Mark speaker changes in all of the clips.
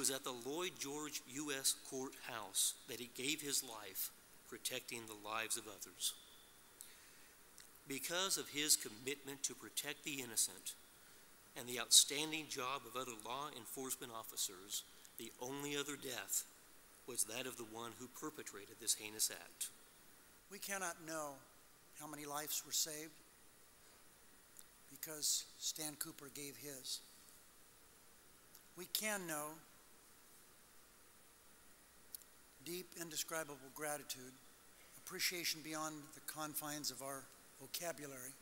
Speaker 1: was at the Lloyd George U.S. Courthouse that he gave his life protecting the lives of others. Because of his commitment to protect the innocent and the outstanding job of other law enforcement officers, the only other death was that of the one who perpetrated this heinous act.
Speaker 2: We cannot know how many lives were saved because Stan Cooper gave his. We can know deep, indescribable gratitude, appreciation beyond the confines of our vocabulary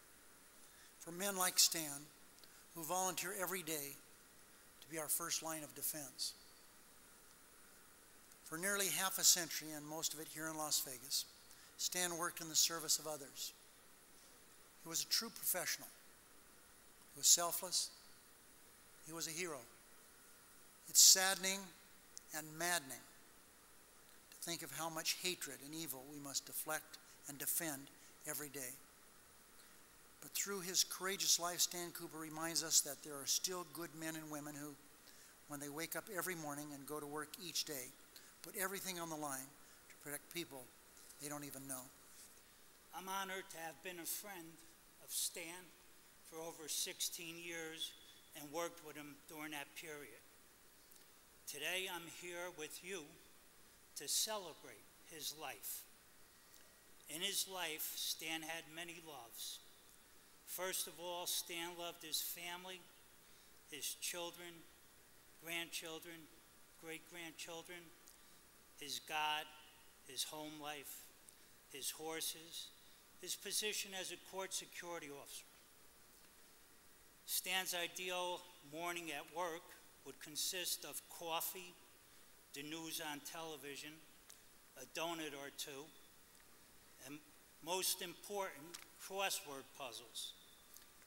Speaker 2: for men like Stan who volunteer every day to be our first line of defense. For nearly half a century, and most of it here in Las Vegas, Stan worked in the service of others. He was a true professional. He was selfless. He was a hero. It's saddening and maddening to think of how much hatred and evil we must deflect and defend every day. But through his courageous life, Stan Cooper reminds us that there are still good men and women who, when they wake up every morning and go to work each day, put everything on the line to protect people they don't even know.
Speaker 3: I'm honored to have been a friend of Stan for over 16 years and worked with him during that period. Today I'm here with you to celebrate his life. In his life, Stan had many loves. First of all, Stan loved his family, his children, grandchildren, great-grandchildren, his God, his home life, his horses, his position as a court security officer. Stan's ideal morning at work would consist of coffee, the news on television, a donut or two, and most important, crossword puzzles.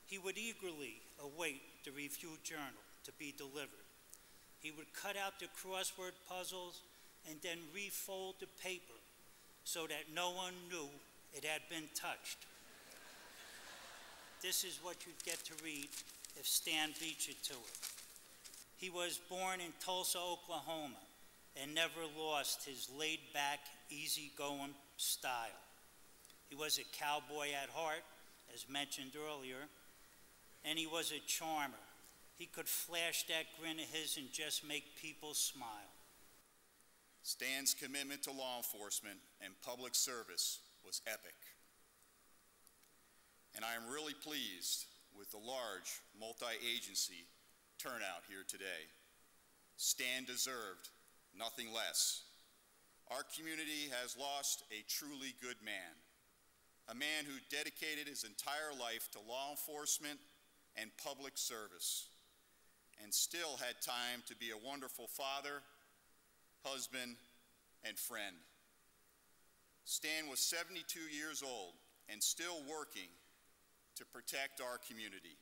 Speaker 3: He would eagerly await the review journal to be delivered. He would cut out the crossword puzzles and then refold the paper so that no one knew it had been touched. This is what you'd get to read if Stan beat you to it. He was born in Tulsa, Oklahoma, and never lost his laid-back, easy-going style. He was a cowboy at heart, as mentioned earlier, and he was a charmer. He could flash that grin of his and just make people smile.
Speaker 4: Stan's commitment to law enforcement and public service was epic. And I am really pleased with the large multi-agency turnout here today. Stan deserved nothing less. Our community has lost a truly good man, a man who dedicated his entire life to law enforcement and public service, and still had time to be a wonderful father, husband, and friend. Stan was 72 years old and still working to protect our community.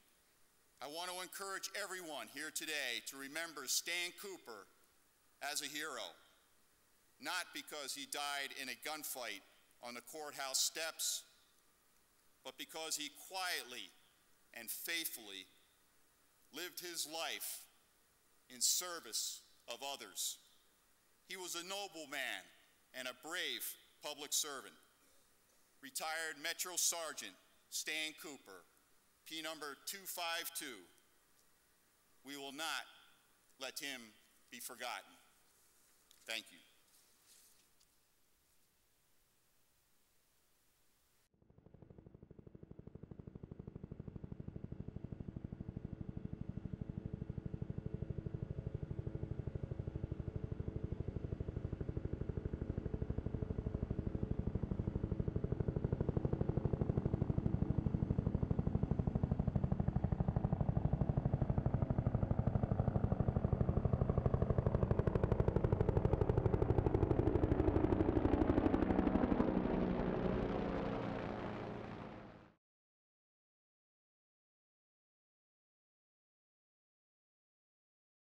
Speaker 4: I want to encourage everyone here today to remember Stan Cooper as a hero, not because he died in a gunfight on the courthouse steps, but because he quietly and faithfully lived his life in service of others. He was a noble man and a brave public servant. Retired Metro Sergeant Stan Cooper, P number 252. We will not let him be forgotten. Thank you.